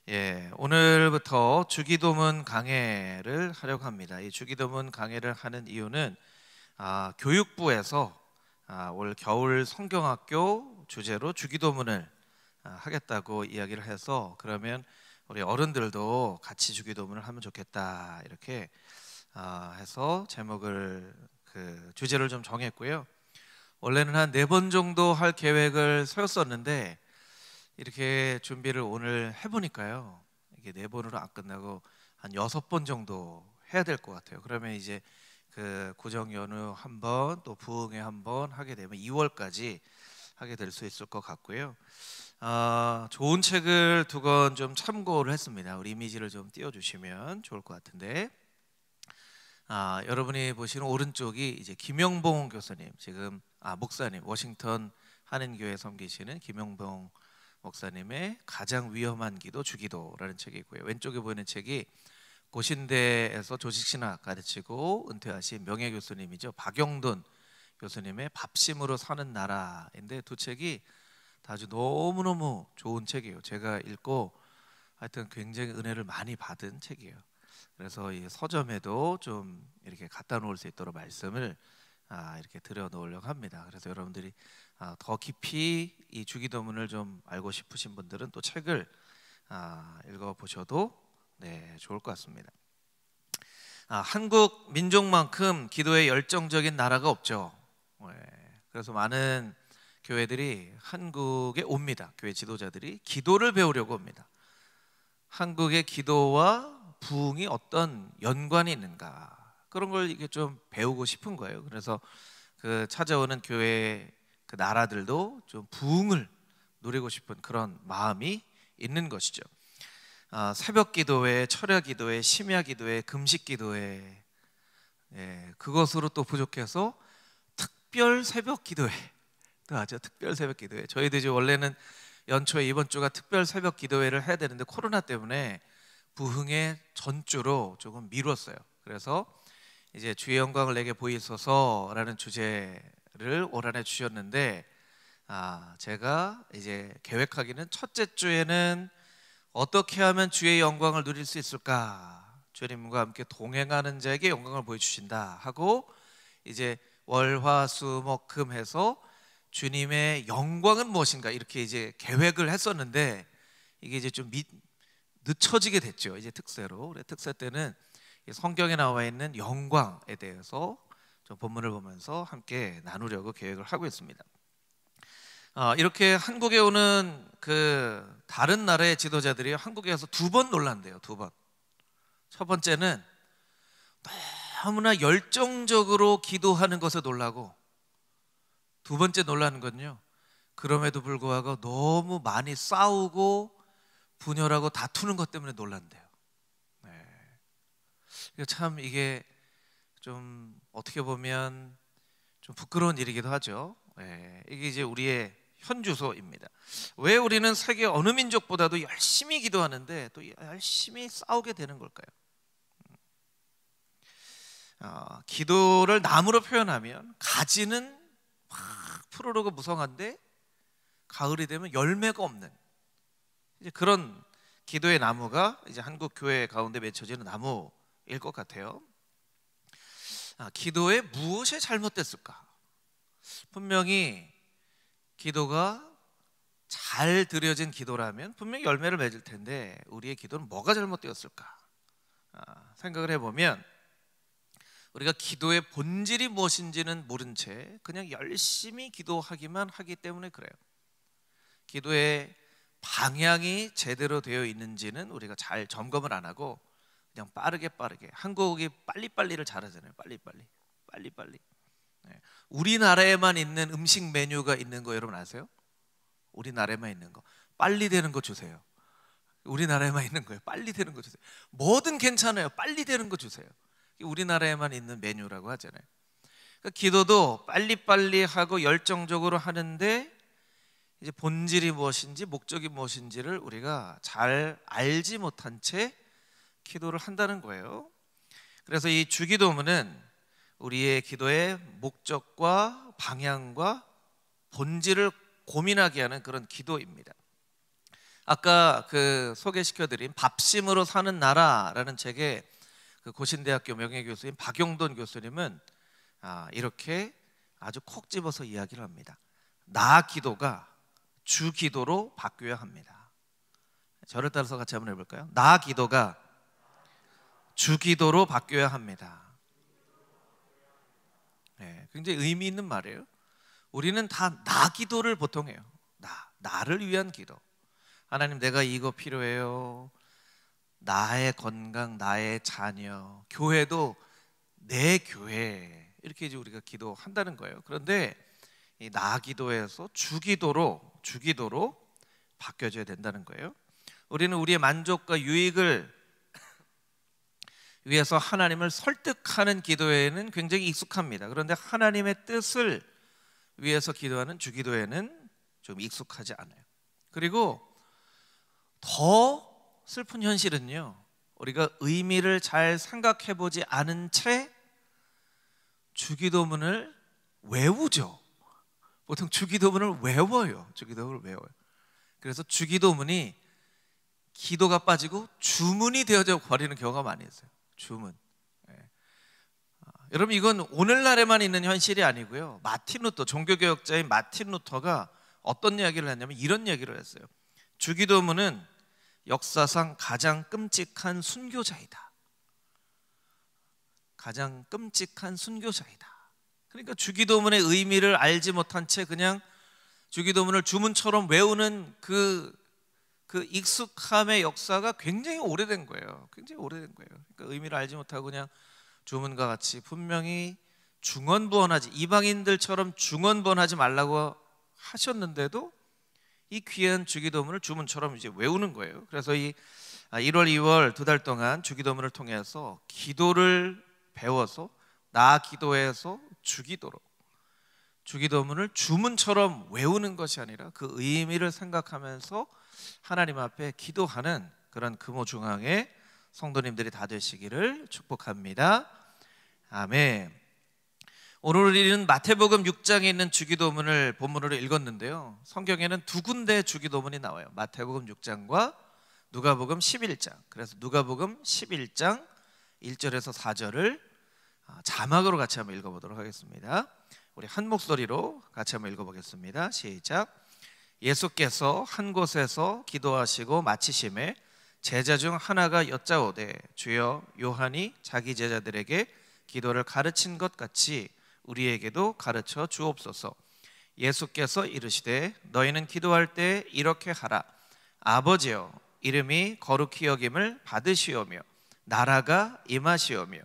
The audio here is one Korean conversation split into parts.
오늘부터 주기도문 강해를 하려고 합니다. 이 주기도문 강해를 하는 이유는 교육부에서 올 겨울 성경학교 주제로 주기도문을 하겠다고 이야기를 해서, 그러면 우리 어른들도 같이 주기도문을 하면 좋겠다 이렇게 해서 제목을 주제를 좀 정했고요. 원래는 한 4번 정도 할 계획을 세웠었는데 이렇게 준비를 오늘 해보니까요, 이게 4번으로 안 끝나고 한 6번 정도 해야 될 것 같아요. 그러면 이제 구정 연휴 한 번, 또 부흥회 한 번 하게 되면 2월까지 하게 될 수 있을 것 같고요. 좋은 책을 2권 좀 참고를 했습니다. 우리 이미지를 좀 띄워주시면 좋을 것 같은데, 여러분이 보시는 오른쪽이 이제 김영봉 교수님, 지금 목사님, 워싱턴 한인교회 섬기시는 김영봉 목사님의 가장 위험한 기도 주기도라는 책이 있고요. 왼쪽에 보이는 책이 고신대에서 조직신학 가르치고 은퇴하신 명예 교수님이죠, 박영돈 교수님의 밥심으로 사는 나라인데, 두 책이 아주 너무너무 좋은 책이에요. 제가 읽고 하여튼 굉장히 은혜를 많이 받은 책이에요. 그래서 이 서점에도 좀 이렇게 갖다 놓을 수 있도록 말씀을 이렇게 들여 놓으려고 합니다. 그래서 여러분들이 더 깊이 이 주기도문을 좀 알고 싶으신 분들은 또 책을 읽어보셔도 좋을 것 같습니다. 한국 민족만큼 기도에 열정적인 나라가 없죠. 그래서 많은 교회들이 한국에 옵니다. 교회 지도자들이 기도를 배우려고 옵니다. 한국의 기도와 부흥이 어떤 연관이 있는가, 그런 걸 이게 좀 배우고 싶은 거예요. 그래서 찾아오는 교회 나라들도 좀 부흥을 누리고 싶은 그런 마음이 있는 것이죠. 새벽 기도회, 철야 기도회, 심야 기도회, 금식 기도회, 그것으로 또 부족해서 특별 새벽 기도회 또 하죠. 특별 새벽 기도회. 저희도 이제 원래는 연초에 이번 주가 특별 새벽 기도회를 해야 되는데 코로나 때문에 부흥의 전주로 조금 미뤘어요. 그래서 이제 주의 영광을 내게 보이소서라는 주제를 올 한해 주셨는데, 제가 이제 계획하기는 첫째 주에는 어떻게 하면 주의 영광을 누릴 수 있을까, 주님과 함께 동행하는 자에게 영광을 보여주신다 하고, 이제 월, 화, 수, 목, 금 해서 주님의 영광은 무엇인가 이렇게 이제 계획을 했었는데, 이게 이제 좀 늦춰지게 됐죠. 이제 특세로. 특세 때는 성경에 나와 있는 영광에 대해서 좀 본문을 보면서 함께 나누려고 계획을 하고 있습니다. 이렇게 한국에 오는 다른 나라의 지도자들이 한국에 와서 2번 놀란대요. 2번. 첫 번째는 너무나 열정적으로 기도하는 것에 놀라고, 2번째 놀라는 건요, 그럼에도 불구하고 너무 많이 싸우고 분열하고 다투는 것 때문에 놀란대요. 참 이게 좀 어떻게 보면 좀 부끄러운 일이기도 하죠. 이게 이제 우리의 현주소입니다. 왜 우리는 세계 어느 민족보다도 열심히 기도하는데 또 열심히 싸우게 되는 걸까요? 기도를 나무로 표현하면 가지는 막 푸르르고 무성한데 가을이 되면 열매가 없는, 이제 그런 기도의 나무가 이제 한국 교회 가운데 맺혀지는 나무일 것 같아요. 기도에 무엇이 잘못됐을까? 분명히 기도가 잘 드려진 기도라면 분명히 열매를 맺을 텐데, 우리의 기도는 뭐가 잘못되었을까? 생각을 해보면 우리가 기도의 본질이 무엇인지는 모른 채 그냥 열심히 기도하기만 하기 때문에 그래요. 기도의 방향이 제대로 되어 있는지는 우리가 잘 점검을 안 하고 그냥 빠르게 한국이 빨리빨리를 잘하잖아요. 빨리빨리. 우리나라에만 있는 음식 메뉴가 있는 거 여러분 아세요? 우리나라에만 있는 거 빨리 되는 거 주세요. 우리나라에만 있는 거예요. 빨리 되는 거 주세요. 뭐든 괜찮아요. 빨리 되는 거 주세요. 우리나라에만 있는 메뉴라고 하잖아요. 그러니까 기도도 빨리빨리 하고 열정적으로 하는데 이제 본질이 무엇인지 목적이 무엇인지를 우리가 잘 알지 못한 채 기도를 한다는 거예요. 그래서 이 주기도문은 우리의 기도의 목적과 방향과 본질을 고민하게 하는 그런 기도입니다. 아까 그 소개시켜드린 밥심으로 사는 나라라는 책에 그 고신대학교 명예교수인 박용돈 교수님은 이렇게 아주 콕 집어서 이야기를 합니다. 나 기도가 주 기도로 바뀌어야 합니다. 저를 따라서 같이 한번 해볼까요? 나 기도가 주 기도로 바뀌어야 합니다. 네, 굉장히 의미 있는 말이에요. 우리는 다 나 기도를 보통 해요. 나를 위한 기도. 하나님, 내가 이거 필요해요. 나의 건강, 나의 자녀, 교회도 내 교회, 이렇게 이제 우리가 기도한다는 거예요. 그런데 이 나 기도에서 주 기도로 바뀌어져야 된다는 거예요. 우리는 우리의 만족과 유익을 위해서 하나님을 설득하는 기도에는 굉장히 익숙합니다. 그런데 하나님의 뜻을 위해서 기도하는 주 기도에는 좀 익숙하지 않아요. 그리고 더 슬픈 현실은요, 우리가 의미를 잘 생각해 보지 않은 채 주기도문을 외우죠. 보통 주기도문을 외워요. 그래서 주기도문이 기도가 빠지고 주문이 되어져 버리는 경우가 많이 있어요. 주문. 여러분, 이건 오늘날에만 있는 현실이 아니고요, 마틴 루터, 종교개혁자인 마틴 루터가 어떤 이야기를 했냐면 이런 얘기를 했어요. 주기도문은 역사상 가장 끔찍한 순교자이다. 가장 끔찍한 순교자이다. 그러니까 주기도문의 의미를 알지 못한 채 그냥 주기도문을 주문처럼 외우는 그 익숙함의 역사가 굉장히 오래된 거예요. 그러니까 의미를 알지 못하고 그냥 주문과 같이 분명히 중언부언하지, 이방인들처럼 중언부언하지 말라고 하셨는데도 이 귀한 주기도문을 주문처럼 이제 외우는 거예요. 그래서 이 1월, 2월 2달 동안 주기도문을 통해서 기도를 배워서 나 기도에서 주기도로, 주기도문을 주문처럼 외우는 것이 아니라 그 의미를 생각하면서 하나님 앞에 기도하는 그런 금오중앙의 성도님들이 다 되시기를 축복합니다. 아멘. 오늘 우리는 마태복음 6장에 있는 주기도문을 본문으로 읽었는데요, 성경에는 두 군데 주기도문이 나와요. 마태복음 6장과 누가복음 11장. 그래서 누가복음 11장 1절에서 4절을 자막으로 같이 한번 읽어보도록 하겠습니다. 우리 한 목소리로 같이 한번 읽어보겠습니다. 시작. 예수께서 한 곳에서 기도하시고 마치심에 제자 중 하나가 여짜오되, 주여, 요한이 자기 제자들에게 기도를 가르친 것 같이 우리에게도 가르쳐 주옵소서. 예수께서 이르시되, 너희는 기도할 때 이렇게 하라. 아버지여, 이름이 거룩히 여김을 받으시오며 나라가 임하시오며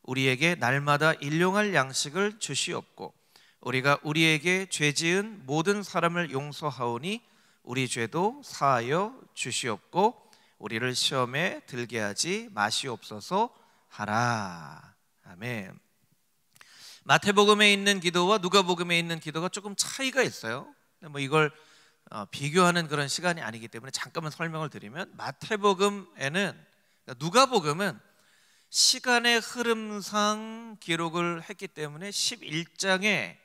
우리에게 날마다 일용할 양식을 주시옵고 우리가 우리에게 죄 지은 모든 사람을 용서하오니 우리 죄도 사하여 주시옵고 우리를 시험에 들게 하지 마시옵소서 하라. 아멘. 마태복음에 있는 기도와 누가복음에 있는 기도가 조금 차이가 있어요. 뭐 이걸 비교하는 그런 시간이 아니기 때문에 잠깐만 설명을 드리면, 마태복음에는, 누가복음은 시간의 흐름상 기록을 했기 때문에 11장에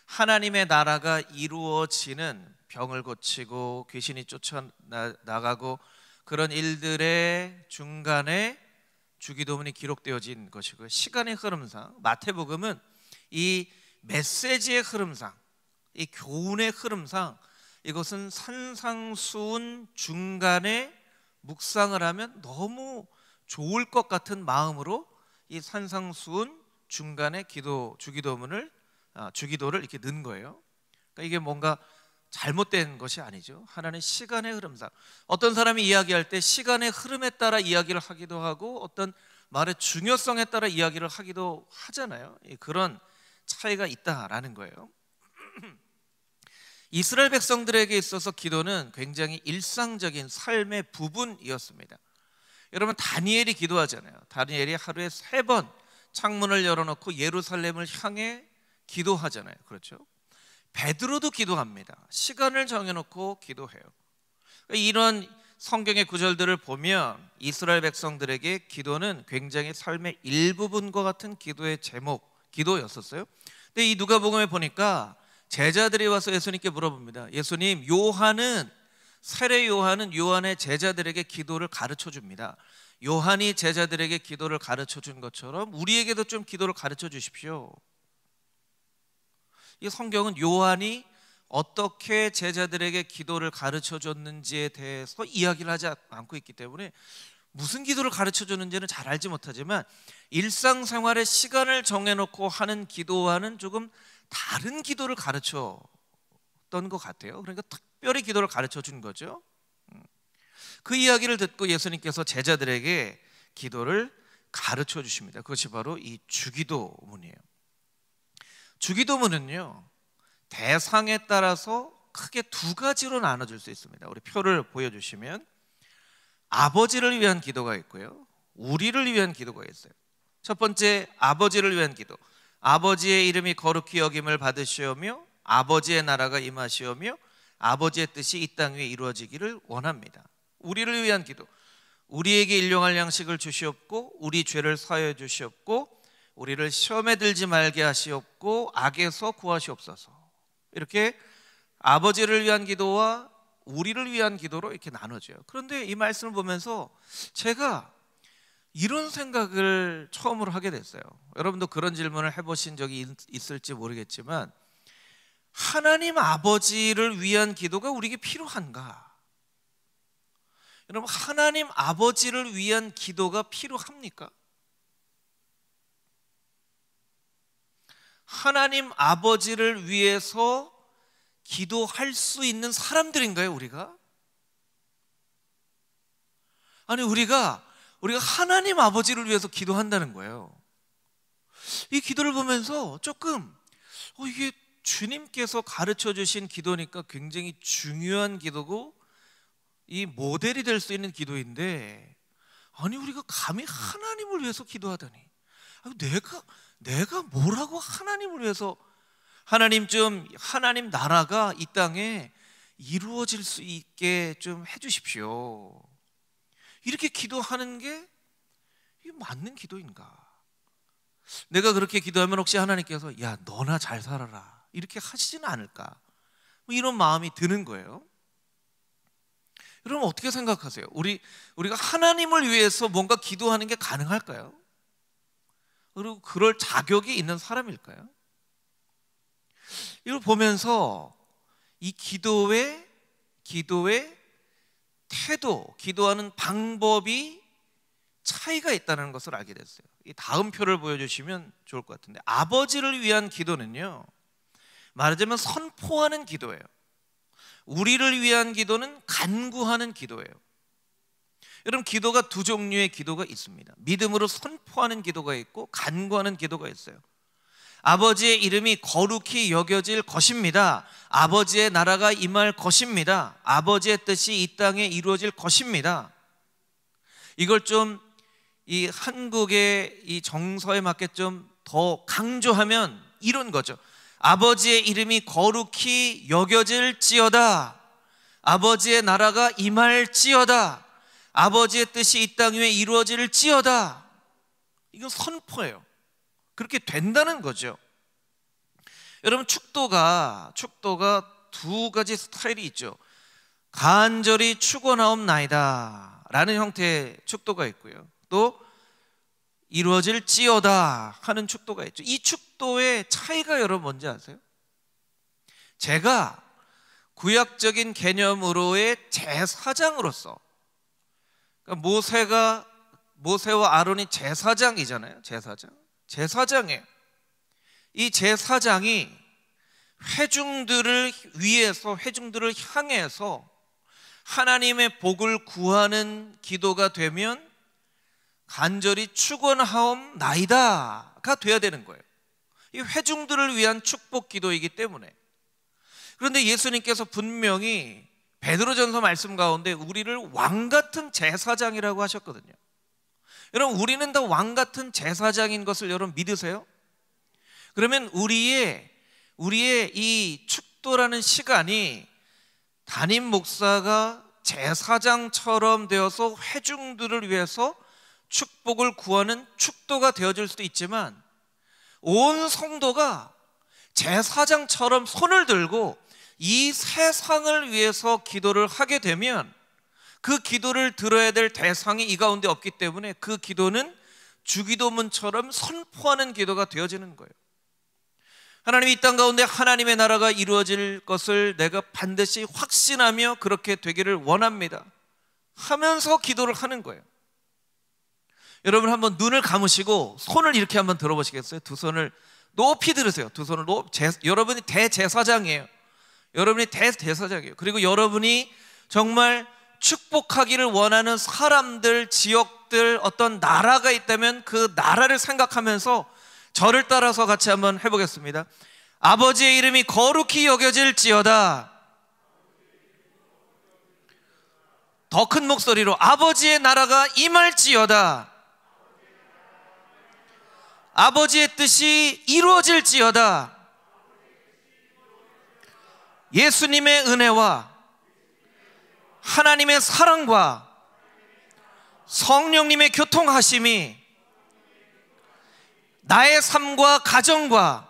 하나님의 나라가 이루어지는, 병을 고치고 귀신이 쫓아나가고 그런 일들의 중간에 주기도문이 기록되어진 것이고요, 시간의 흐름상 마태복음은 이 메시지의 흐름상, 이 교훈의 흐름상 이것은 산상수훈 중간에 묵상을 하면 너무 좋을 것 같은 마음으로 이 산상수훈 중간에 주기도를 이렇게 넣은 거예요. 그러니까 이게 뭔가 잘못된 것이 아니죠. 하나님의 시간의 흐름상, 어떤 사람이 이야기할 때 시간의 흐름에 따라 이야기를 하기도 하고 어떤 말의 중요성에 따라 이야기를 하기도 하잖아요. 그런 차이가 있다라는 거예요. 이스라엘 백성들에게 있어서 기도는 굉장히 일상적인 삶의 부분이었습니다. 여러분, 다니엘이 기도하잖아요. 다니엘이 하루에 3번 창문을 열어놓고 예루살렘을 향해 기도하잖아요. 그렇죠? 베드로도 기도합니다. 시간을 정해놓고 기도해요. 이런 성경의 구절들을 보면 이스라엘 백성들에게 기도는 굉장히 삶의 일부분과 같은 기도의 기도였었어요. 근데 이 누가복음에 보니까 제자들이 와서 예수님께 물어봅니다. 예수님, 요한은 세례 요한은 요한의 제자들에게 기도를 가르쳐 줍니다. 요한이 제자들에게 기도를 가르쳐 준 것처럼 우리에게도 좀 기도를 가르쳐 주십시오. 이 성경은 요한이 어떻게 제자들에게 기도를 가르쳐 줬는지에 대해서 이야기를 하지 않고 있기 때문에 무슨 기도를 가르쳐 줬는지는 잘 알지 못하지만 일상생활에 시간을 정해놓고 하는 기도와는 조금 다른 기도를 가르쳤던 것 같아요. 그러니까 특별히 기도를 가르쳐 준 거죠. 그 이야기를 듣고 예수님께서 제자들에게 기도를 가르쳐 주십니다. 그것이 바로 이 주기도문이에요. 주기도문은요, 대상에 따라서 크게 두 가지로 나눠질 수 있습니다. 우리 표를 보여주시면 아버지를 위한 기도가 있고요, 우리를 위한 기도가 있어요. 첫 번째, 아버지를 위한 기도. 아버지의 이름이 거룩히 여김을 받으시오며 아버지의 나라가 임하시오며 아버지의 뜻이 이 땅 위에 이루어지기를 원합니다. 우리를 위한 기도. 우리에게 일용할 양식을 주시옵고 우리 죄를 사하여 주시옵고 우리를 시험에 들지 말게 하시옵고 악에서 구하시옵소서. 이렇게 아버지를 위한 기도와 우리를 위한 기도로 이렇게 나눠져요. 그런데 이 말씀을 보면서 제가 이런 생각을 처음으로 하게 됐어요. 여러분도 그런 질문을 해보신 적이 있을지 모르겠지만, 하나님 아버지를 위한 기도가 우리에게 필요한가? 여러분, 하나님 아버지를 위한 기도가 필요합니까? 하나님 아버지를 위해서 기도할 수 있는 사람들인가요, 우리가? 아니, 우리가 하나님 아버지를 위해서 기도한다는 거예요. 이 기도를 보면서 조금 이게 주님께서 가르쳐 주신 기도니까 굉장히 중요한 기도고 이 모델이 될 수 있는 기도인데, 아니 우리가 감히 하나님을 위해서 기도하다니, 내가 뭐라고 하나님을 위해서, 하나님 나라가 이 땅에 이루어질 수 있게 좀 해주십시오, 이렇게 기도하는 게 이게 맞는 기도인가? 내가 그렇게 기도하면 혹시 하나님께서 야 너나 잘 살아라 이렇게 하시지는 않을까? 이런 마음이 드는 거예요. 여러분 어떻게 생각하세요? 우리가 하나님을 위해서 뭔가 기도하는 게 가능할까요? 그리고 그럴 자격이 있는 사람일까요? 이걸 보면서 이 기도의 태도, 기도하는 방법이 차이가 있다는 것을 알게 됐어요. 이 다음 표를 보여주시면 좋을 것 같은데, 아버지를 위한 기도는요, 말하자면 선포하는 기도예요. 우리를 위한 기도는 간구하는 기도예요. 여러분, 기도가 두 종류의 기도가 있습니다. 믿음으로 선포하는 기도가 있고 간구하는 기도가 있어요. 아버지의 이름이 거룩히 여겨질 것입니다. 아버지의 나라가 임할 것입니다. 아버지의 뜻이 이 땅에 이루어질 것입니다. 이걸 좀 이 한국의 이 정서에 맞게 좀 더 강조하면 이런 거죠. 아버지의 이름이 거룩히 여겨질지어다. 아버지의 나라가 임할지어다. 아버지의 뜻이 이 땅 위에 이루어질지어다. 이건 선포예요. 그렇게 된다는 거죠. 여러분, 축도가 두 가지 스타일이 있죠. 간절히 축원하옵나이다 라는 형태의 축도가 있고요, 또 이루어질지어다 하는 축도가 있죠. 이 축도의 차이가 여러분 뭔지 아세요? 제가 구약적인 개념으로의 제사장으로서, 그러니까 모세와 아론이 제사장이잖아요. 제사장이에요. 이 제사장이 회중들을 향해서 하나님의 복을 구하는 기도가 되면 간절히 축원하옵나이다가 돼야 되는 거예요. 이 회중들을 위한 축복 기도이기 때문에. 그런데 예수님께서 분명히 베드로전서 말씀 가운데 우리를 왕같은 제사장이라고 하셨거든요. 여러분, 우리는 다 왕같은 제사장인 것을 여러분 믿으세요? 그러면 우리의 이 축도라는 시간이 담임 목사가 제사장처럼 되어서 회중들을 위해서 축복을 구하는 축도가 되어질 수도 있지만, 온 성도가 제사장처럼 손을 들고 이 세상을 위해서 기도를 하게 되면 그 기도를 들어야 될 대상이 이 가운데 없기 때문에 그 기도는 주기도문처럼 선포하는 기도가 되어지는 거예요. 하나님, 이 땅 가운데 하나님의 나라가 이루어질 것을 내가 반드시 확신하며 그렇게 되기를 원합니다 하면서 기도를 하는 거예요. 여러분 한번 눈을 감으시고 손을 이렇게 한번 들어보시겠어요? 두 손을 높이 들으세요. 두 손을 여러분이 대제사장이에요. 여러분이 대제사장이에요. 그리고 여러분이 정말 축복하기를 원하는 사람들, 지역들, 어떤 나라가 있다면 그 나라를 생각하면서 저를 따라서 같이 한번 해보겠습니다. 아버지의 이름이 거룩히 여겨질지어다. 더 큰 목소리로 아버지의 나라가 임할지어다. 아버지의 뜻이 이루어질지어다. 예수님의 은혜와 하나님의 사랑과 성령님의 교통하심이 나의 삶과 가정과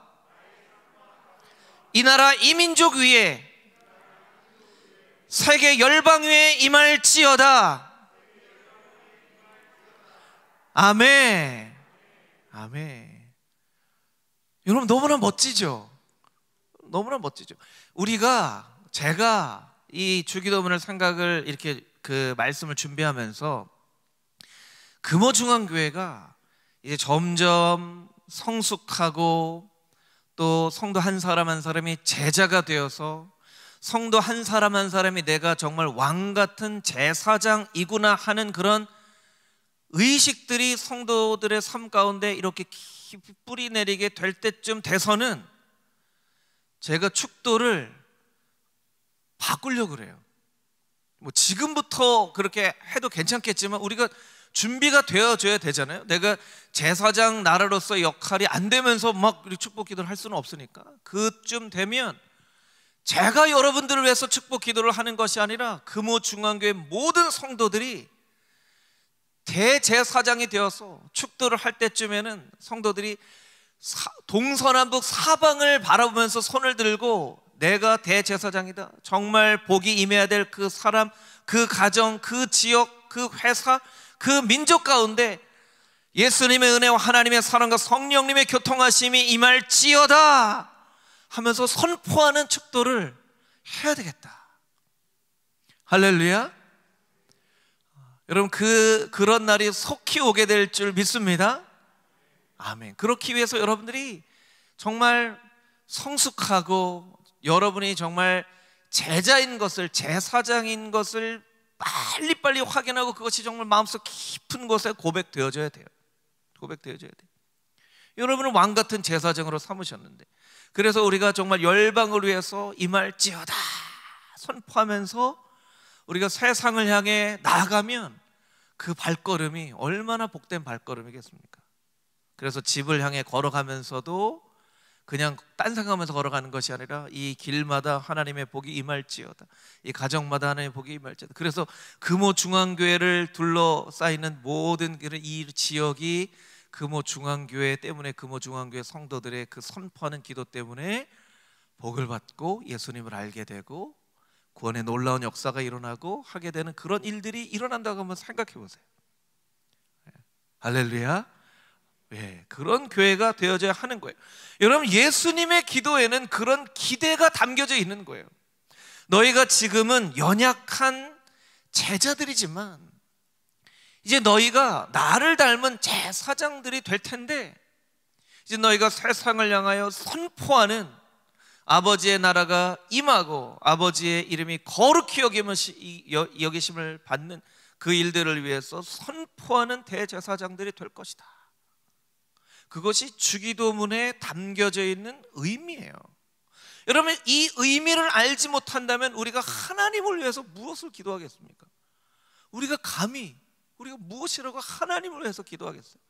이 나라 이 민족 위에 세계 열방 위에 임할지어다. 아멘. 아멘. 여러분 너무나 멋지죠? 너무나 멋지죠? 제가 이 주기도문을 생각을 이렇게 그 말씀을 준비하면서 금호중앙교회가 이제 점점 성숙하고 또 성도 한 사람 한 사람이 제자가 되어서 성도 한 사람 한 사람이 내가 정말 왕 같은 제사장이구나 하는 그런 의식들이 성도들의 삶 가운데 이렇게 깊이 뿌리 내리게 될 때쯤 돼서는 제가 축도를 바꾸려고 그래요. 뭐 지금부터 그렇게 해도 괜찮겠지만 우리가 준비가 되어줘야 되잖아요. 내가 제사장 나라로서 역할이 안 되면서 막 축복 기도를 할 수는 없으니까 그쯤 되면 제가 여러분들을 위해서 축복 기도를 하는 것이 아니라 금호중앙교회 모든 성도들이 대제사장이 되어서 축도를 할 때쯤에는 성도들이 동서남북 사방을 바라보면서 손을 들고 내가 대제사장이다, 정말 복이 임해야 될 그 사람, 그 가정, 그 지역, 그 회사, 그 민족 가운데 예수님의 은혜와 하나님의 사랑과 성령님의 교통하심이 임할지어다 하면서 선포하는 축도를 해야 되겠다. 할렐루야. 여러분 그런 날이 속히 오게 될 줄 믿습니다. 아멘. 그렇기 위해서 여러분들이 정말 성숙하고 여러분이 정말 제자인 것을, 제사장인 것을 빨리빨리 확인하고 그것이 정말 마음속 깊은 곳에 고백되어져야 돼요. 고백되어져야 돼요. 여러분은 왕 같은 제사장으로 삼으셨는데, 그래서 우리가 정말 열방을 위해서 임할지어다 선포하면서 우리가 세상을 향해 나아가면 그 발걸음이 얼마나 복된 발걸음이겠습니까? 그래서 집을 향해 걸어가면서도 그냥 딴 생각하면서 걸어가는 것이 아니라 이 길마다 하나님의 복이 임할지어다, 이 가정마다 하나님의 복이 임할지어다. 그래서 금호중앙교회를 둘러싸이는 모든 이 지역이 금호중앙교회 때문에, 금호중앙교회 성도들의 그 선포하는 기도 때문에 복을 받고 예수님을 알게 되고 구원의 놀라운 역사가 일어나고 하게 되는 그런 일들이 일어난다고 한번 생각해 보세요. 할렐루야. 네, 그런 교회가 되어져야 하는 거예요. 여러분, 예수님의 기도에는 그런 기대가 담겨져 있는 거예요. 너희가 지금은 연약한 제자들이지만 이제 너희가 나를 닮은 제사장들이 될 텐데, 이제 너희가 세상을 향하여 선포하는 아버지의 나라가 임하고 아버지의 이름이 거룩히 여기심을 받는 그 일들을 위해서 선포하는 대제사장들이 될 것이다. 그것이 주기도문에 담겨져 있는 의미예요. 여러분, 이 의미를 알지 못한다면 우리가 하나님을 위해서 무엇을 기도하겠습니까? 우리가 무엇이라고 하나님을 위해서 기도하겠어요?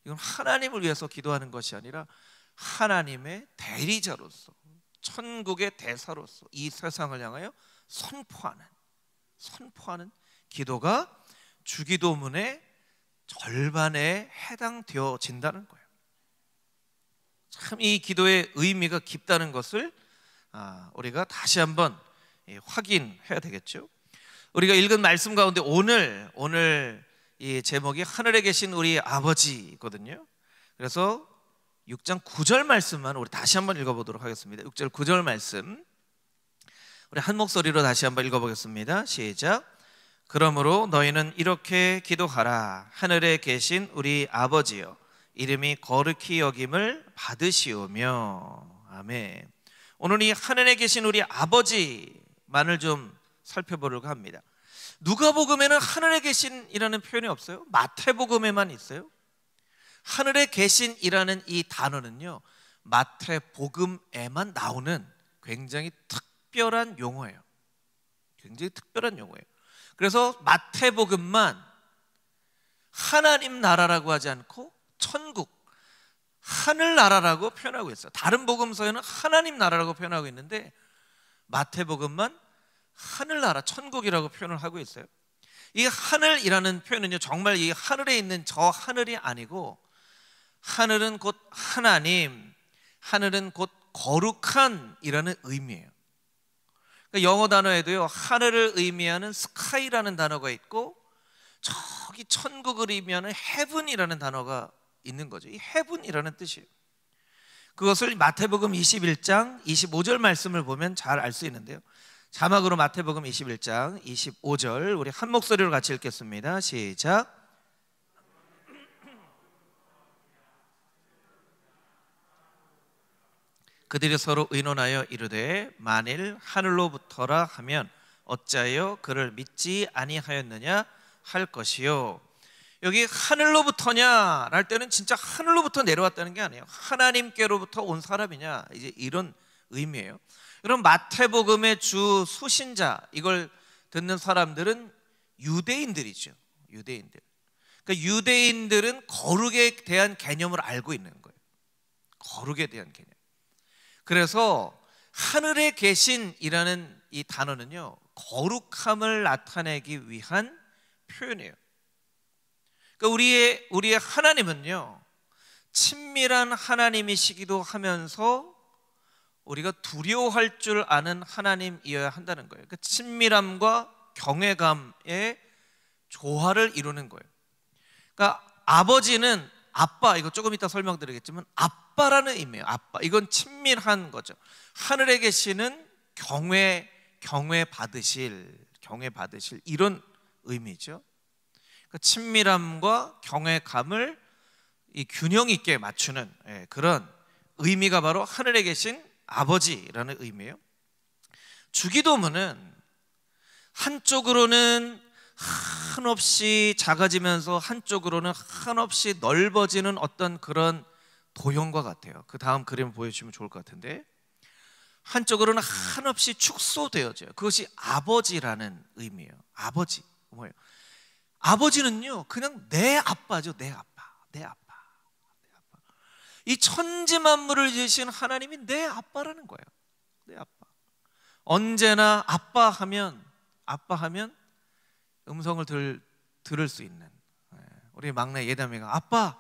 이건 하나님을 위해서 기도하는 것이 아니라 하나님의 대리자로서, 천국의 대사로서 이 세상을 향하여 선포하는 기도가 주기도문의 절반에 해당되어진다는 거예요. 참 이 기도의 의미가 깊다는 것을 우리가 다시 한번 확인해야 되겠죠. 우리가 읽은 말씀 가운데 오늘 이 제목이 하늘에 계신 우리 아버지거든요. 그래서 6장 9절 말씀만 우리 다시 한번 읽어보도록 하겠습니다. 6절 9절 말씀 우리 한 목소리로 다시 한번 읽어보겠습니다. 시작. 그러므로 너희는 이렇게 기도하라. 하늘에 계신 우리 아버지여, 이름이 거룩히 여김을 받으시오며. 아멘. 오늘 이 하늘에 계신 우리 아버지만을 좀 살펴보려고 합니다. 누가복음에는 하늘에 계신이라는 표현이 없어요. 마태복음에만 있어요. 하늘에 계신이라는 이 단어는요, 마태복음에만 나오는 굉장히 특별한 용어예요. 굉장히 특별한 용어예요. 그래서 마태복음만 하나님 나라라고 하지 않고 천국, 하늘나라라고 표현하고 있어요. 다른 복음서에는 하나님 나라라고 표현하고 있는데 마태복음만 하늘나라, 천국이라고 표현을 하고 있어요. 이 하늘이라는 표현은요, 정말 이 하늘에 있는 저 하늘이 아니고, 하늘은 곧 하나님, 하늘은 곧 거룩한이라는 의미예요. 그러니까 영어 단어에도요, 하늘을 의미하는 스카이라는 단어가 있고, 저기 천국을 의미하는 heaven이라는 단어가 있는 거죠. 이 heaven이라는 뜻이에요. 그것을 마태복음 21장 25절 말씀을 보면 잘 알 수 있는데요. 자막으로 마태복음 21장 25절 우리 한 목소리로 같이 읽겠습니다. 시작. 그들이 서로 의논하여 이르되 만일 하늘로부터라 하면 어찌하여 그를 믿지 아니하였느냐 할 것이요. 여기 하늘로부터냐 할 때는 진짜 하늘로부터 내려왔다는 게 아니에요. 하나님께로부터 온 사람이냐, 이제 이런 의미예요. 그럼 마태복음의 주 수신자, 이걸 듣는 사람들은 유대인들이죠. 유대인들. 그러니까 유대인들은 거룩에 대한 개념을 알고 있는 거예요. 거룩에 대한 개념. 그래서 하늘에 계신이라는 이 단어는요, 거룩함을 나타내기 위한 표현이에요. 그러니까 우리의 하나님은요, 친밀한 하나님이시기도 하면서 우리가 두려워할 줄 아는 하나님이어야 한다는 거예요. 그 친밀함과 경외감의 조화를 이루는 거예요. 그러니까 아버지는 아빠, 이거 조금 이따 설명드리겠지만 아빠라는 의미예요. 아빠, 이건 친밀한 거죠. 하늘에 계시는 경외 받으실 이런 의미죠. 그러니까 친밀함과 경외감을 이 균형 있게 맞추는 그런 의미가 바로 하늘에 계신 아버지라는 의미예요. 주기도문은 한쪽으로는 한없이 작아지면서 한쪽으로는 한없이 넓어지는 어떤 그런 도형과 같아요. 그 다음 그림 보여주시면 좋을 것 같은데, 한쪽으로는 한없이 축소되어져요. 그것이 아버지라는 의미예요. 아버지 뭐예요? 아버지는요, 그냥 내 아빠죠. 내 아빠. 이 천지 만물을 지으신 하나님이 내 아빠라는 거예요. 내 아빠. 언제나 아빠 하면 음성을 들을 수 있는, 우리 막내 예담이가 아빠,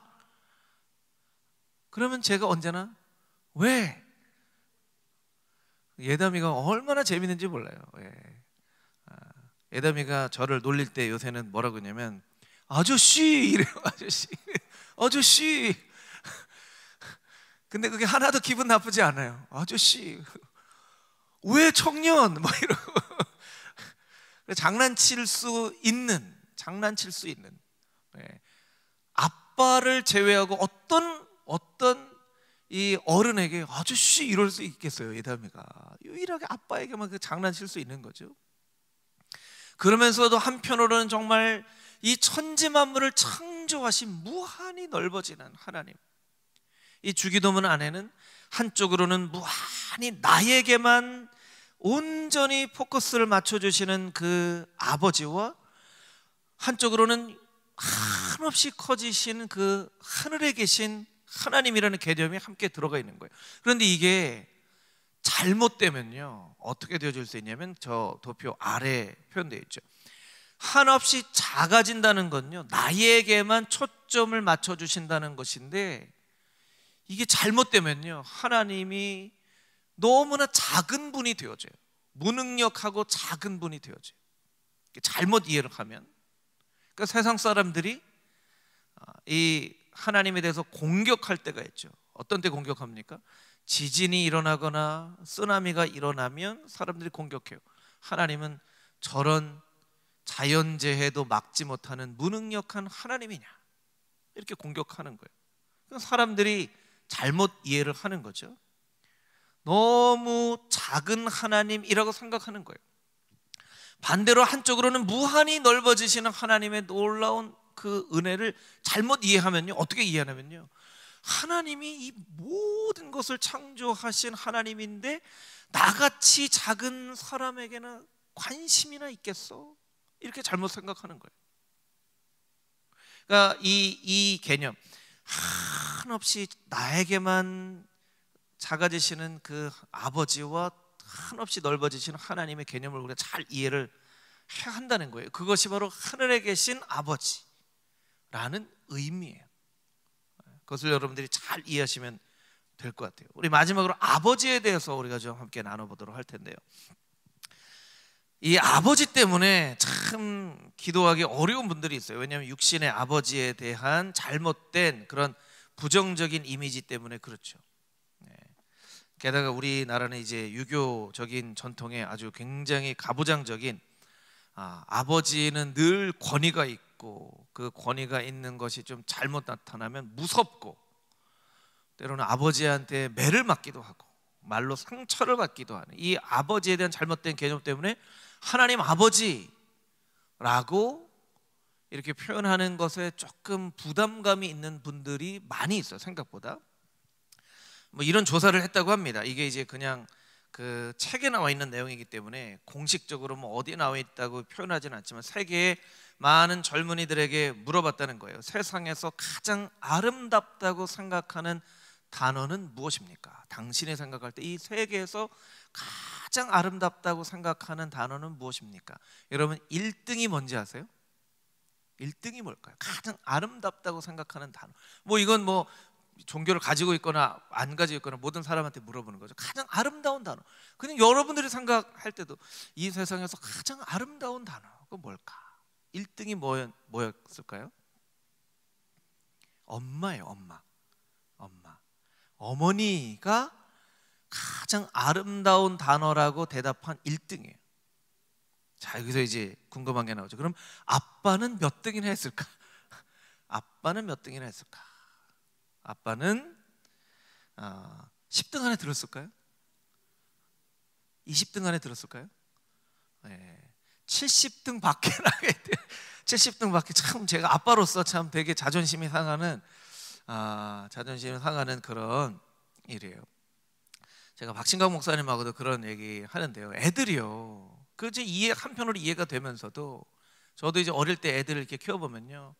그러면 제가 언제나 왜? 예담이가 얼마나 재밌는지 몰라요. 예담이가 저를 놀릴 때 요새는 뭐라고 하냐면 아저씨 이래요. 아저씨. 근데 그게 하나도 기분 나쁘지 않아요. 아저씨, 왜 청년? 뭐 이러고 장난칠 수 있는 아빠를 제외하고 어떤 이 어른에게 아저씨 이럴 수 있겠어요. 예담이가 유일하게 아빠에게만 그 장난칠 수 있는 거죠. 그러면서도 한편으로는 정말 이 천지 만물을 창조하신 무한히 넓어지는 하나님, 이 주기도문 안에는 한쪽으로는 무한히 나에게만 온전히 포커스를 맞춰주시는 그 아버지와 한쪽으로는 한없이 커지신 그 하늘에 계신 하나님이라는 개념이 함께 들어가 있는 거예요. 그런데 이게 잘못되면요, 어떻게 되어질 수 있냐면 저 도표 아래 표현되어 있죠. 한없이 작아진다는 건요, 나에게만 초점을 맞춰주신다는 것인데, 이게 잘못되면요, 하나님이 너무나 작은 분이 되어져요. 무능력하고 작은 분이 되어져요. 잘못 이해를 하면. 그러니까 세상 사람들이 이 하나님에 대해서 공격할 때가 있죠. 어떤 때 공격합니까? 지진이 일어나거나 쓰나미가 일어나면 사람들이 공격해요. 하나님은 저런 자연재해도 막지 못하는 무능력한 하나님이냐, 이렇게 공격하는 거예요. 사람들이 잘못 이해를 하는 거죠. 너무 작은 하나님이라고 생각하는 거예요. 반대로 한쪽으로는 무한히 넓어지시는 하나님의 놀라운 그 은혜를 잘못 이해하면요, 어떻게 이해하냐면요, 하나님이 이 모든 것을 창조하신 하나님인데 나같이 작은 사람에게는 관심이나 있겠어? 이렇게 잘못 생각하는 거예요. 그러니까 이 개념, 한없이 나에게만 작아지시는 그 아버지와 한없이 넓어지시는 하나님의 개념을 우리가 잘 이해를 해야 한다는 거예요. 그것이 바로 하늘에 계신 아버지라는 의미예요. 그것을 여러분들이 잘 이해하시면 될 것 같아요. 우리 마지막으로 아버지에 대해서 우리가 좀 함께 나눠보도록 할 텐데요, 이 아버지 때문에 참 기도하기 어려운 분들이 있어요. 왜냐하면 육신의 아버지에 대한 잘못된 그런 부정적인 이미지 때문에 그렇죠. 게다가 우리나라는 이제 유교적인 전통에 아주 굉장히 가부장적인, 아버지는 늘 권위가 있고 그 권위가 있는 것이 좀 잘못 나타나면 무섭고, 때로는 아버지한테 매를 맞기도 하고 말로 상처를 받기도 하는 이 아버지에 대한 잘못된 개념 때문에 하나님 아버지라고 이렇게 표현하는 것에 조금 부담감이 있는 분들이 많이 있어요. 생각보다. 뭐 이런 조사를 했다고 합니다. 이게 이제 그냥 그 책에 나와 있는 내용이기 때문에 공식적으로 뭐 어디에 나와 있다고 표현하지는 않지만 세계의 많은 젊은이들에게 물어봤다는 거예요. 세상에서 가장 아름답다고 생각하는 단어는 무엇입니까? 당신이 생각할 때 이 세계에서 가장 아름답다고 생각하는 단어는 무엇입니까? 여러분 1등이 뭔지 아세요? 1등이 뭘까요? 가장 아름답다고 생각하는 단어. 뭐 이건 뭐 종교를 가지고 있거나 안 가지고 있거나 모든 사람한테 물어보는 거죠. 가장 아름다운 단어. 그냥 여러분들이 생각할 때도 이 세상에서 가장 아름다운 단어가 뭘까? 1등이 뭐였을까요? 엄마예요. 엄마. 어머니가 가장 아름다운 단어라고 대답한 1등이에요. 자, 여기서 이제 궁금한 게 나오죠. 그럼 아빠는 몇 등이나 했을까? 아빠는 몇 등이나 했을까? 아빠는 10등 안에 들었을까요? 20등 안에 들었을까요? 네. 70등 밖에 나게 돼. 70등 밖에. 참 제가 아빠로서 참 되게 자존심이 상하는 그런 일이에요. 제가 박신강 목사님하고도 그런 얘기 하는데요, 애들이요, 그 이제 한편으로 이해가 되면서도, 저도 이제 어릴 때 애들을 이렇게 키워보면요,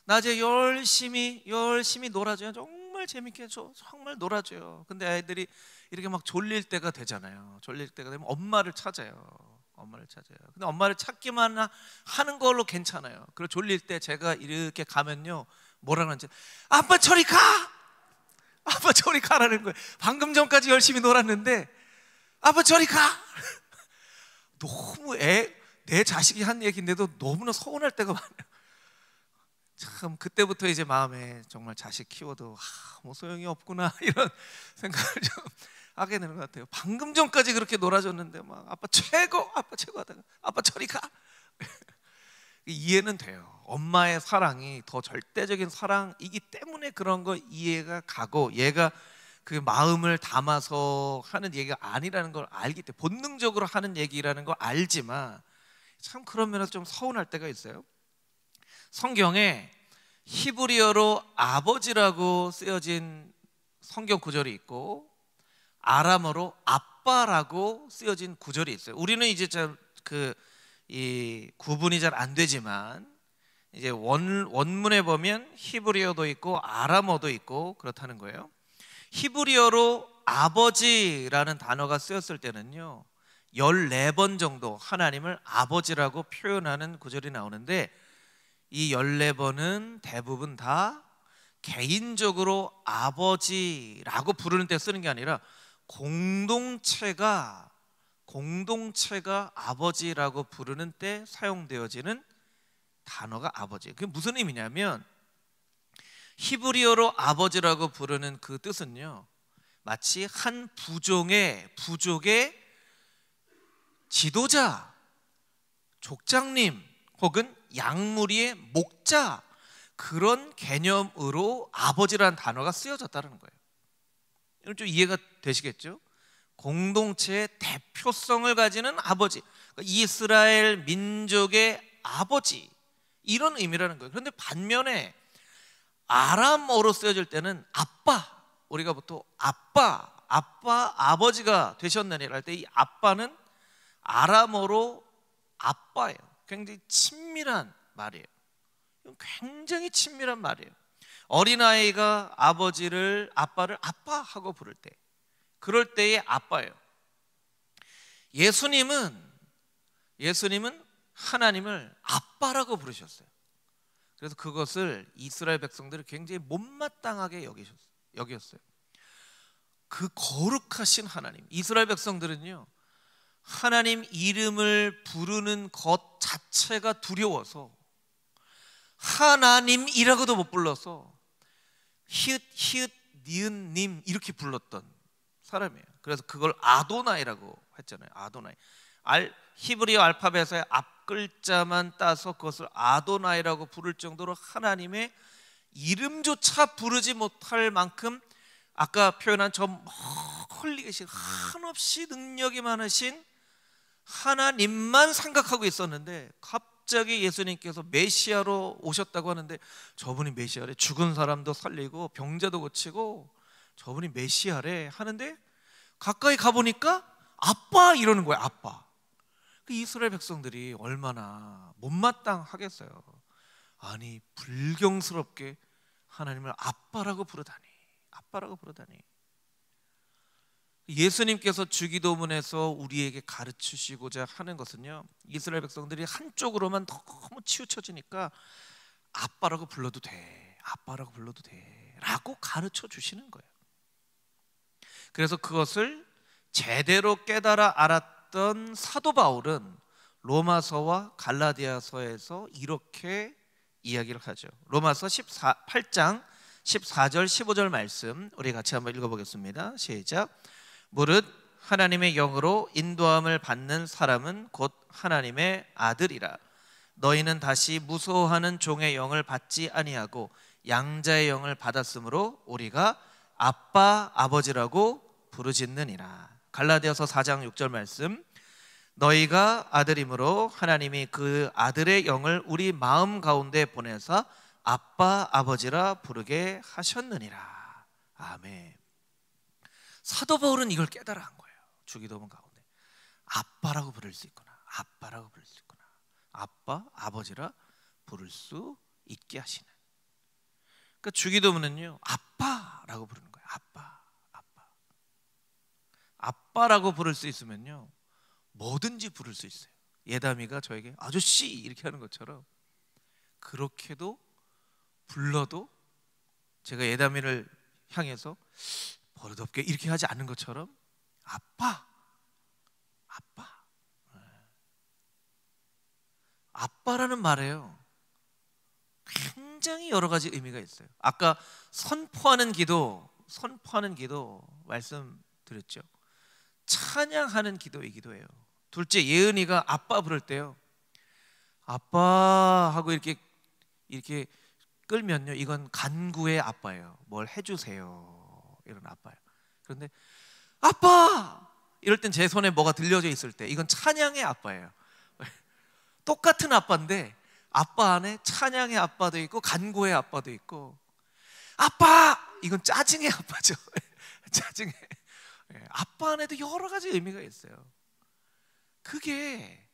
낮에 열심히 놀아줘요. 정말 재밌게 정말 놀아줘요. 근데 아이들이 이렇게 막 졸릴 때가 되잖아요. 졸릴 때가 되면 엄마를 찾아요. 근데 엄마를 찾기만 하는 걸로 괜찮아요. 그리고 졸릴 때 제가 이렇게 가면요, 뭐라 그러는지, 아빠 저리 가! 아빠 저리 가라는 거예요. 방금 전까지 열심히 놀았는데 아빠 저리 가! 너무 내 자식이 한 얘기인데도 너무나 서운할 때가 많아요. 참 그때부터 이제 마음에 정말 자식 키워도 뭐 소용이 없구나 이런 생각을 좀 하게 되는 것 같아요. 방금 전까지 그렇게 놀아줬는데 막 아빠 최고 하다가 아빠 저리 가! 이해는 돼요. 엄마의 사랑이 더 절대적인 사랑이기 때문에 그런 거 이해가 가고, 얘가 그 마음을 담아서 하는 얘기가 아니라는 걸 알기 때문에, 본능적으로 하는 얘기라는 걸 알지만 참 그런 면에서 좀 서운할 때가 있어요. 성경에 히브리어로 아버지라고 쓰여진 성경 구절이 있고 아람어로 아빠라고 쓰여진 구절이 있어요. 우리는 이제 이 구분이 잘 안 되지만 이제 원문에 보면 히브리어도 있고 아람어도 있고 그렇다는 거예요. 히브리어로 아버지라는 단어가 쓰였을 때는요 14번 정도 하나님을 아버지라고 표현하는 구절이 나오는데, 이 14번은 대부분 다 개인적으로 아버지라고 부르는 때 쓰는 게 아니라 공동체가 아버지라고 부르는 때 사용되어지는 단어가 아버지. 그게 무슨 의미냐면 히브리어로 아버지라고 부르는 그 뜻은요, 마치 한 부족의 지도자, 족장님 혹은 양무리의 목자, 그런 개념으로 아버지라는 단어가 쓰여졌다는 거예요. 이건 좀 이해가 되시겠죠? 공동체의 대표성을 가지는 아버지, 이스라엘 민족의 아버지, 이런 의미라는 거예요. 그런데 반면에 아람어로 쓰여질 때는 아빠, 우리가 보통 아빠, 아버지가 되셨느니라 할 때 이 아빠는 아람어로 아빠예요. 굉장히 친밀한 말이에요. 굉장히 친밀한 말이에요. 어린아이가 아빠를 아빠 하고 부를 때, 그럴 때의 아빠예요. 예수님은 하나님을 아빠라고 부르셨어요. 그래서 그것을 이스라엘 백성들이 굉장히 못마땅하게 여겼어요. 그 거룩하신 하나님, 이스라엘 백성들은요, 하나님 이름을 부르는 것 자체가 두려워서 하나님이라고도 못 불러서 히읗 니은 님 이렇게 불렀던 사람이에요. 그래서 그걸 아도나이라고 했잖아요. 아도나이. 히브리어 알파벳의 앞글자만 따서 그것을 아도나이라고 부를 정도로 하나님의 이름조차 부르지 못할 만큼, 아까 표현한 저 멀리 계신 한없이 능력이 많으신 하나님만 생각하고 있었는데, 갑자기 예수님께서 메시아로 오셨다고 하는데, 저분이 메시아래, 죽은 사람도 살리고 병자도 고치고 저분이 메시아래 하는데, 가까이 가보니까 아빠 이러는 거예요. 아빠. 그 이스라엘 백성들이 얼마나 못마땅하겠어요. 아니, 불경스럽게 하나님을 아빠라고 부르다니. 예수님께서 주기도문에서 우리에게 가르치시고자 하는 것은요, 이스라엘 백성들이 한쪽으로만 너무 치우쳐지니까 아빠라고 불러도 돼 라고 가르쳐 주시는 거예요. 그래서 그것을 제대로 깨달아 알았던 사도 바울은 로마서와 갈라디아서에서 이렇게 이야기를 하죠. 로마서 8장 14절 15절 말씀 우리 같이 한번 읽어보겠습니다. 시작. 무릇 하나님의 영으로 인도함을 받는 사람은 곧 하나님의 아들이라. 너희는 다시 무서워하는 종의 영을 받지 아니하고 양자의 영을 받았으므로 우리가 아빠 아버지라고 부르짖느니라. 갈라디아서 4장 6절 말씀. 너희가 아들이므로 하나님이 그 아들의 영을 우리 마음 가운데 보내사 아빠 아버지라 부르게 하셨느니라. 아멘. 사도 바울은 이걸 깨달아 한 거예요. 주기도문 가운데 아빠라고 부를 수 있구나. 아빠 아버지라 부를 수 있게 하시는. 그러니까 주기도문은요, 아빠라고 부르는 거예요. 아빠라고 부를 수 있으면요, 뭐든지 부를 수 있어요. 예담이가 저에게 아저씨 이렇게 하는 것처럼, 그렇게도 불러도 제가 예담이를 향해서 버릇없게 이렇게 하지 않는 것처럼 아빠라는 말에요, 굉장히 여러 가지 의미가 있어요. 아까 선포하는 기도 말씀드렸죠. 찬양하는 기도이기도 해요. 둘째, 예은이가 아빠 부를 때요, 아빠 하고 이렇게 끌면요, 이건 간구의 아빠예요. 뭘 해주세요, 이런 아빠예요. 그런데 아빠 이럴 땐 제 손에 뭐가 들려져 있을 때, 이건 찬양의 아빠예요. 똑같은 아빠인데 아빠 안에 찬양의 아빠도 있고 간구의 아빠도 있고, 아빠 이건 짜증의 아빠죠. 짜증의 아빠 안에도 여러 가지 의미가 있어요. 그게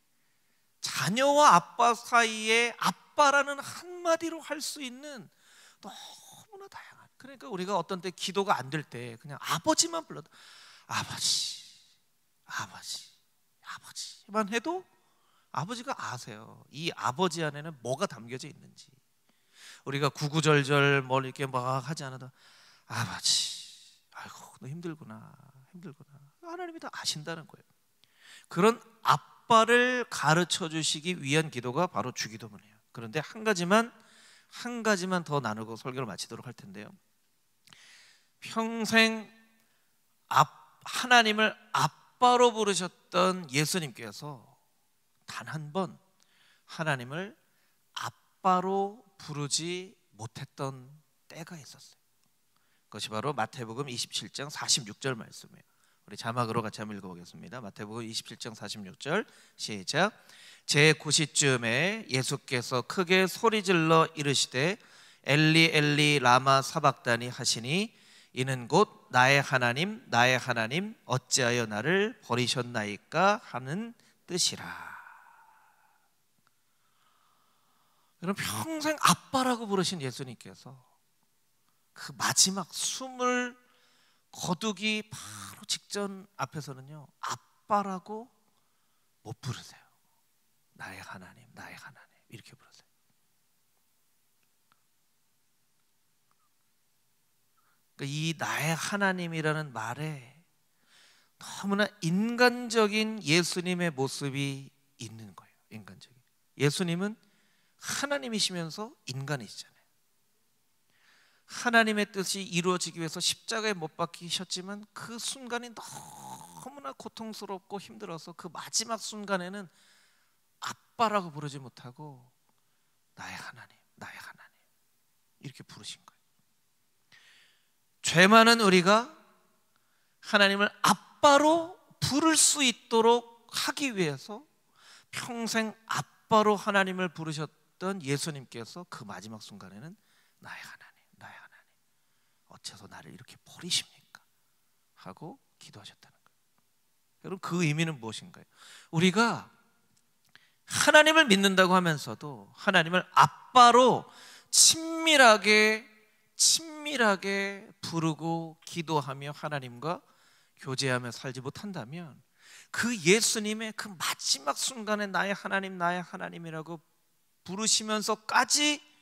자녀와 아빠 사이에 아빠라는 한마디로 할 수 있는 너무나 다양한. 그러니까 우리가 어떤 때 기도가 안 될 때 그냥 아버지만 불러도 아버지만 해도 아버지가 아세요. 이 아버지 안에는 뭐가 담겨져 있는지. 우리가 구구절절 뭘 이렇게 막 하지 않아도 아버지, 아이고 너 힘들구나 힘들구나. 하나님이 다 아신다는 거예요. 그런 아빠를 가르쳐 주시기 위한 기도가 바로 주기도문이에요. 그런데 한 가지만 더 나누고 설교를 마치도록 할 텐데요. 평생 하나님을 아빠로 부르셨던 예수님께서 단 한 번 하나님을 아빠로 부르지 못했던 때가 있었어요. 그것이 바로 마태복음 27장 46절 말씀이에요. 우리 자막으로 같이 한번 읽어보겠습니다. 마태복음 27장 46절 시작. 제 9시쯤에 예수께서 크게 소리질러 이르시되 엘리 엘리 라마 사박다니 하시니 이는 곧 나의 하나님 나의 하나님 어찌하여 나를 버리셨나이까 하는 뜻이라. 여러분, 평생 아빠라고 부르신 예수님께서 그 마지막 숨을 거두기 바로 직전 앞에서는요, 아빠라고 못 부르세요. 나의 하나님 나의 하나님 이렇게 부르세요. 그러니까 이 나의 하나님이라는 말에 너무나 인간적인 예수님의 모습이 있는 거예요. 인간적인. 예수님은 하나님이시면서 인간이시잖아요. 하나님의 뜻이 이루어지기 위해서 십자가에 못 박히셨지만 그 순간이 너무나 고통스럽고 힘들어서 그 마지막 순간에는 아빠라고 부르지 못하고 나의 하나님 나의 하나님 이렇게 부르신 거예요. 죄 많은 우리가 하나님을 아빠로 부를 수 있도록 하기 위해서 평생 아빠로 하나님을 부르셨던 예수님께서 그 마지막 순간에는 나의 하나님 나의 하나님 어째서 나를 이렇게 버리십니까? 하고 기도하셨다는 거예요. 여러분, 그 의미는 무엇인가요? 우리가 하나님을 믿는다고 하면서도 하나님을 아빠로 친밀하게 부르고 기도하며 하나님과 교제하며 살지 못한다면 그 예수님의 그 마지막 순간에 나의 하나님이라고 부르시면서까지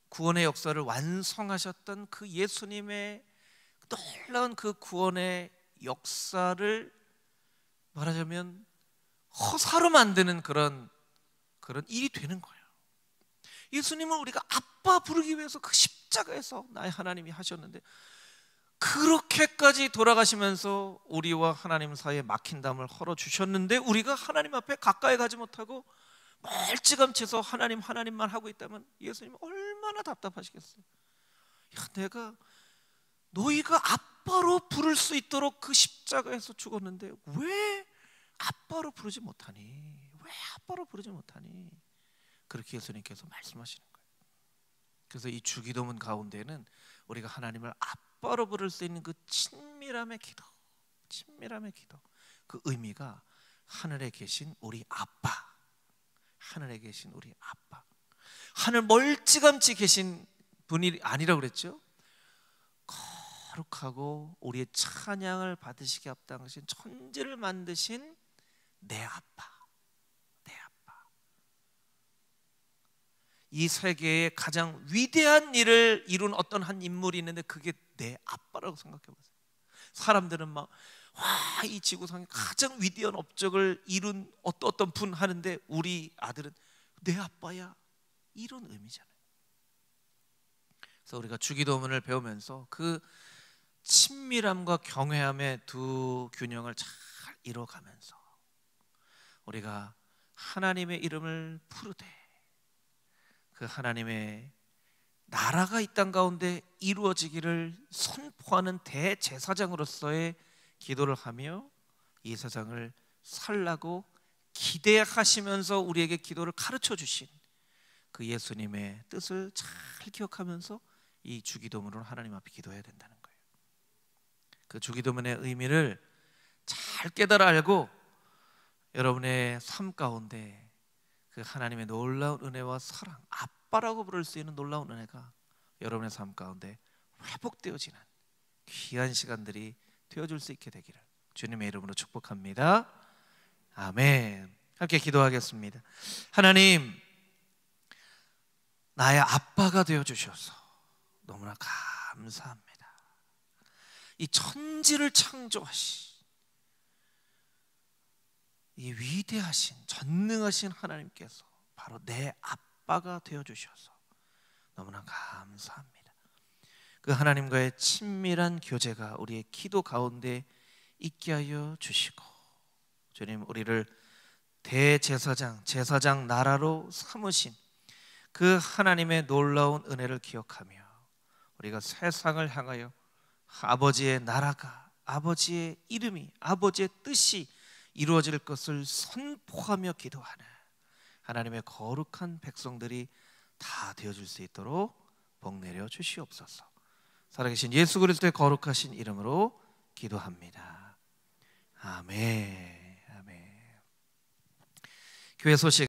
구원의 역사를 완성하셨던 그 예수님의 놀라운 그 구원의 역사를 말하자면 허사로 만드는 그런 일이 되는 거예요. 예수님을 우리가 아빠 부르기 위해서 그 십자가에서 나의 하나님이 하셨는데, 그렇게까지 돌아가시면서 우리와 하나님 사이에 막힌 담을 헐어주셨는데 우리가 하나님 앞에 가까이 가지 못하고 멀찌감치서 하나님만 하고 있다면 예수님 얼마나 답답하시겠어요. 야, 내가 너희가 아빠로 부를 수 있도록 그 십자가에서 죽었는데 왜 아빠로 부르지 못하니? 왜 아빠로 부르지 못하니? 그렇게 예수님께서 말씀하시는 거예요. 그래서 이 주기도문 가운데는 우리가 하나님을 아빠로 부를 수 있는 그 친밀함의 기도, 그 의미가 하늘에 계신 우리 아빠, 하늘에 계신 우리 아빠, 하늘 멀찌감치 계신 분이 아니라고 그랬죠. 거룩하고 우리의 찬양을 받으시게 합당하신 천지를 만드신 내 아빠, 내 아빠. 이 세계의 가장 위대한 일을 이룬 어떤 한 인물이 있는데 그게 내 아빠라고 생각해 보세요. 사람들은 막 와, 이 지구상에 가장 위대한 업적을 이룬 어떤 분 하는데 우리 아들은 내 아빠야, 이런 의미잖아요. 그래서 우리가 주기도문을 배우면서 그 친밀함과 경외함의 두 균형을 잘 이뤄가면서 우리가 하나님의 이름을 부르되 그 하나님의 나라가 이 땅 가운데 이루어지기를 선포하는 대제사장으로서의 기도를 하며 이 세상을 살라고 기대하시면서 우리에게 기도를 가르쳐 주신 그 예수님의 뜻을 잘 기억하면서 이 주기도문으로 하나님 앞에 기도해야 된다는 거예요. 그 주기도문의 의미를 잘 깨달아 알고 여러분의 삶 가운데 그 하나님의 놀라운 은혜와 사랑, 아빠라고 부를 수 있는 놀라운 은혜가 여러분의 삶 가운데 회복되어지는 귀한 시간들이 되어줄 수 있게 되기를 주님의 이름으로 축복합니다. 아멘. 함께 기도하겠습니다. 하나님, 나의 아빠가 되어주셔서 너무나 감사합니다. 이 천지를 창조하신 이 위대하신 전능하신 하나님께서 바로 내 아빠가 되어주셔서 너무나 감사합니다. 그 하나님과의 친밀한 교제가 우리의 기도 가운데 있게 하여 주시고, 주님, 우리를 대제사장, 제사장 나라로 삼으신 그 하나님의 놀라운 은혜를 기억하며 우리가 세상을 향하여 아버지의 나라가, 아버지의 이름이, 아버지의 뜻이 이루어질 것을 선포하며 기도하는 하나님의 거룩한 백성들이 다 되어줄 수 있도록 복 내려 주시옵소서. 살아계신 예수 그리스도의 거룩하신 이름으로 기도합니다. 아멘. 아멘. 교회 소식